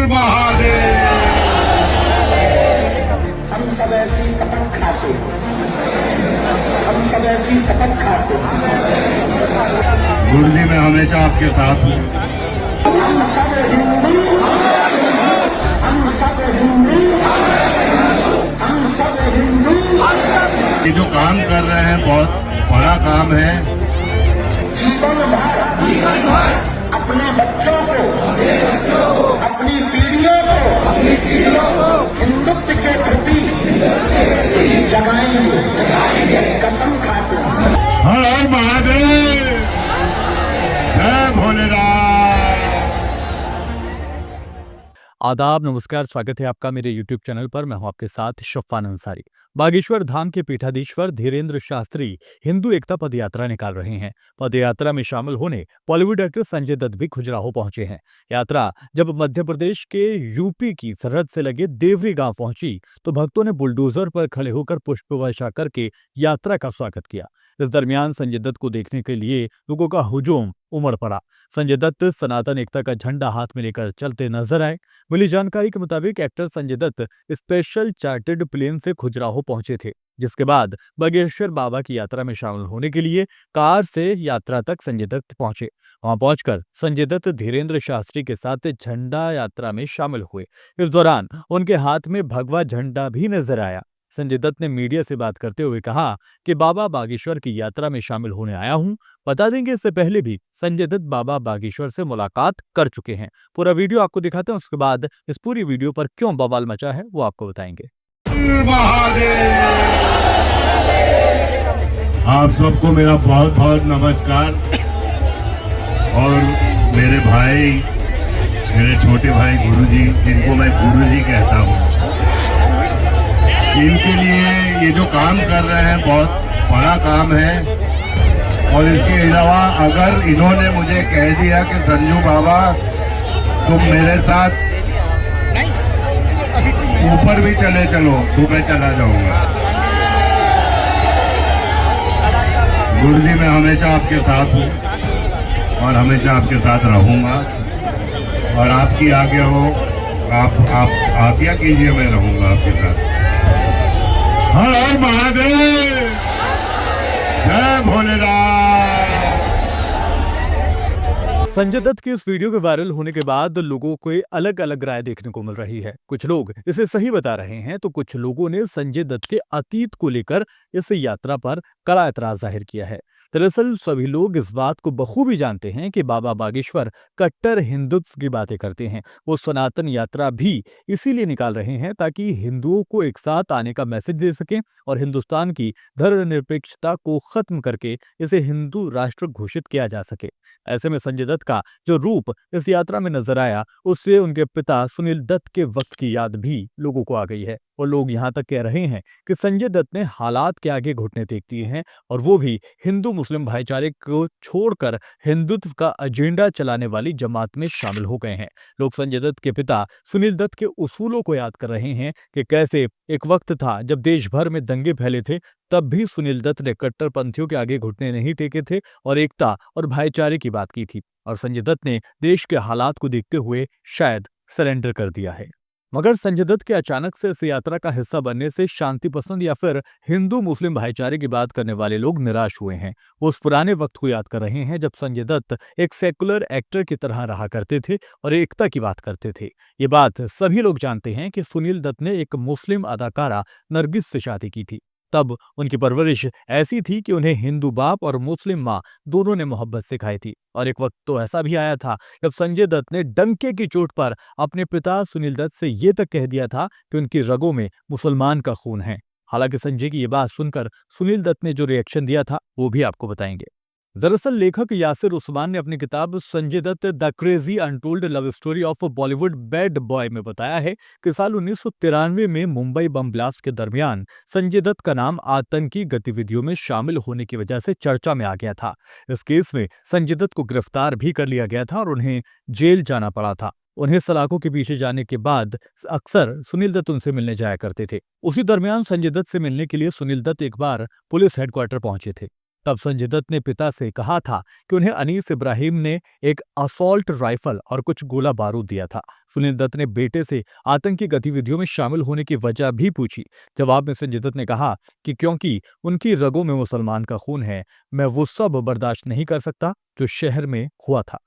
महादेव। हम सब ऐसी शपथ खाते हैं, हम सब ऐसी शपथ खाते हैं। गुरु जी मैं हमेशा आपके साथ हूँ। हम सब हिंदू, हम सब हिंदू, हम सब हिंदू। ये जो काम कर रहे हैं बहुत बड़ा काम है। जीवन भर अपने बच्चों को, अपनी पीढ़ियों को हिंदुत्व के प्रति जगाएंगे, कसम खाते हैं। हर हर महादेव, जय भोलेनाथ। आदाब, नमस्कार, स्वागत है आपका मेरे YouTube चैनल पर। मैं हूं आपके साथ शफ़ान अंसारी। बागेश्वर धाम के पीठाधीश्वर धीरेन्द्र शास्त्री हिंदू एकता पद यात्रा निकाल रहे हैं। पद यात्रा में शामिल होने बॉलीवुड एक्टर संजय दत्त भी खजुराहो पहुंचे हैं। यात्रा जब मध्य प्रदेश के यूपी की सरहद से लगे देवरी गांव पहुंची तो भक्तों ने बुलडोजर पर खड़े होकर पुष्प वर्षा करके यात्रा का स्वागत किया। इस दरमियान संजय दत्त को देखने के लिए लोगों का हुजूम उमड़ पड़ा। संजय दत्त सनातन एकता का झंडा हाथ में लेकर चलते नजर आए। मिली जानकारी के मुताबिक actor Sanjay Dutt special chartered plane से खजुराहो पहुंचे थे, जिसके बाद बागेश्वर बाबा की यात्रा में शामिल होने के लिए कार से यात्रा तक संजय दत्त पहुंचे। वहां पहुंचकर संजय दत्त धीरेन्द्र शास्त्री के साथ झंडा यात्रा में शामिल हुए। इस दौरान उनके हाथ में भगवा झंडा भी नजर आया। संजय दत्त ने मीडिया से बात करते हुए कहा कि बाबा बागेश्वर की यात्रा में शामिल होने आया हूं। बता देंगे इससे पहले भी संजय दत्त बाबा बागेश्वर से मुलाकात कर चुके हैं। पूरा वीडियो आपको दिखाते हैं, उसके बाद इस पूरी वीडियो पर क्यों बवाल मचा है वो आपको बताएंगे। महादेव, आप सबको मेरा बहुत बहुत नमस्कार। और मेरे भाई, मेरे छोटे भाई गुरुजी, जिनको मैं गुरुजी कहता हूँ, इनके लिए ये जो काम कर रहे हैं बहुत बड़ा काम है। और इसके अलावा अगर इन्होंने मुझे कह दिया कि संजू बाबा तुम मेरे साथ ऊपर भी चले चलो, तो मैं चला जाऊंगा। गुरुजी मैं हमेशा आपके साथ हूँ और हमेशा आपके साथ रहूंगा। और आपकी आज्ञा हो, आप आज्ञा कीजिए, मैं रहूंगा आपके साथ। हर हर महादेव, जय भोलेनाथ। संजय दत्त की इस वीडियो के वायरल होने के बाद लोगों को अलग अलग राय देखने को मिल रही है। कुछ लोग इसे सही बता रहे हैं तो कुछ लोगों ने संजय दत्त के अतीत को लेकर इस यात्रा पर कड़ा एतराज जाहिर किया है। दरअसल सभी लोग इस बात को बखूबी जानते हैं कि बाबा बागेश्वर कट्टर हिंदुत्व की बातें करते हैं। वो सनातन यात्रा भी इसीलिए निकाल रहे हैं ताकि हिंदुओं को एक साथ आने का मैसेज दे सकें और हिंदुस्तान की धर्मनिरपेक्षता को खत्म करके इसे हिंदू राष्ट्र घोषित किया जा सके। ऐसे में संजय दत्त का जो रूप इस यात्रा में नजर आया, उससे उनके पिता सुनील दत्त के वक्त की याद भी लोगों को आ गई है। और लोग यहाँ तक कह रहे हैं कि संजय दत्त ने हालात के आगे घुटने टेक दिए हैं और वो भी हिंदू मुस्लिम भाईचारे को छोड़कर हिंदुत्व का एजेंडा चलाने वाली जमात में शामिल हो गए हैं। लोग संजय दत्त के पिता सुनील दत्त के उसूलों को याद कर रहे हैं कि कैसे एक वक्त था जब देश भर में दंगे फैले थे, तब भी सुनील दत्त ने कट्टरपंथियों के आगे घुटने नहीं टेके थे और एकता और भाईचारे की बात की थी। और संजय दत्त ने देश के हालात को देखते हुए शायद सरेंडर कर दिया है। मगर संजय दत्त के अचानक से इस यात्रा का हिस्सा बनने से शांति पसंद या फिर हिंदू मुस्लिम भाईचारे की बात करने वाले लोग निराश हुए हैं। वो उस पुराने वक्त को याद कर रहे हैं जब संजय दत्त एक सेकुलर एक्टर की तरह रहा करते थे और एकता की बात करते थे। ये बात सभी लोग जानते हैं कि सुनील दत्त ने एक मुस्लिम अदाकारा नरगिस से शादी की थी। तब उनकी परवरिश ऐसी थी कि उन्हें हिंदू बाप और मुस्लिम माँ दोनों ने मोहब्बत सिखाई थी। और एक वक्त तो ऐसा भी आया था जब संजय दत्त ने डंके की चोट पर अपने पिता सुनील दत्त से ये तक कह दिया था कि उनकी रगों में मुसलमान का खून है। हालांकि संजय की ये बात सुनकर सुनील दत्त ने जो रिएक्शन दिया था वो भी आपको बताएंगे। दरअसल लेखक यासिर उस्मान ने अपनी किताब Sanjay Dutt the crazy untold love story of Bollywood bad boy में बताया है कि साल 1993 में मुंबई बम ब्लास्ट के दरमियान संजय दत्त का नाम आतंकी गतिविधियों में शामिल होने की वजह से चर्चा में आ गया था। इस केस में संजय दत्त को गिरफ्तार भी कर लिया गया था और उन्हें जेल जाना पड़ा था। उन्हें सलाखों के पीछे जाने के बाद अक्सर सुनील दत्त उनसे मिलने जाया करते थे। उसी दरमियान संजय दत्त से मिलने के लिए सुनील दत्त एक बार पुलिस हेडक्वार्टर पहुंचे थे। तब संजय दत्त ने पिता से कहा था कि उन्हें अनीस इब्राहिम ने एक असॉल्ट राइफल और कुछ गोला बारूद दिया था। सुनील दत्त ने बेटे से आतंकी गतिविधियों में शामिल होने की वजह भी पूछी। जवाब में संजय दत्त ने कहा कि क्योंकि उनकी रगों में मुसलमान का खून है, मैं वो सब बर्दाश्त नहीं कर सकता जो शहर में हुआ था।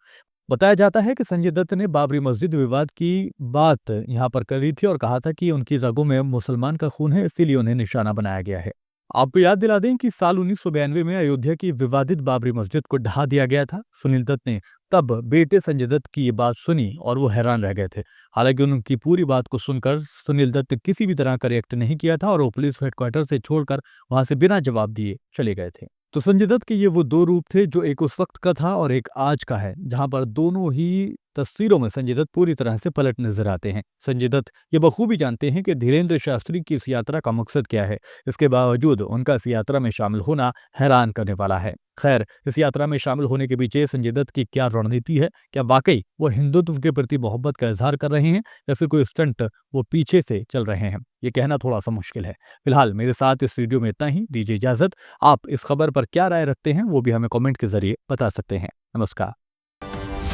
बताया जाता है कि संजय दत्त ने बाबरी मस्जिद विवाद की बात यहां पर करी थी और कहा था कि उनकी रगों में मुसलमान का खून है, इसीलिए उन्हें निशाना बनाया गया है। आपको याद दिला दें कि साल 1992 में अयोध्या की विवादित बाबरी मस्जिद को ढहा दिया गया था। सुनील दत्त ने तब बेटे संजय दत्त की ये बात सुनी और वो हैरान रह गए थे। हालांकि उनकी पूरी बात को सुनकर सुनील दत्त किसी भी तरह का रिएक्ट नहीं किया था और वो पुलिस हेडक्वार्टर से छोड़कर वहां से बिना जवाब दिए चले गए थे। तो संजय दत्त के ये वो दो रूप थे, जो एक उस वक्त का था और एक आज का है, जहां पर दोनों ही तस्वीरों में संजय दत्त पूरी तरह से पलट नजर आते हैं। संजय दत्त ये बखूबी जानते हैं कि धीरेन्द्र शास्त्री की इस यात्रा का मकसद क्या है। इसके बावजूद उनका इस यात्रा में शामिल होना हैरान करने वाला है। खैर, इस यात्रा में शामिल होने के पीछे संजय दत्त की क्या रणनीति है? क्या वाकई वो हिंदुत्व के प्रति मोहब्बत का इजहार कर रहे हैं या फिर कोई स्टंट वो पीछे से चल रहे हैं? ये कहना थोड़ा सा मुश्किल है। फिलहाल मेरे साथ इस वीडियो में इतना ही। दीजिए इजाजत। आप इस खबर पर क्या राय रखते हैं वो भी हमें कमेंट के जरिए बता सकते हैं। नमस्कार।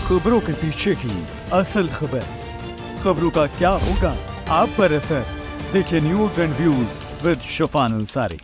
खबरों के पीछे की असल खबर, खबरों का क्या होगा आप पर असर। देखिए news and views with Shafan Ansari.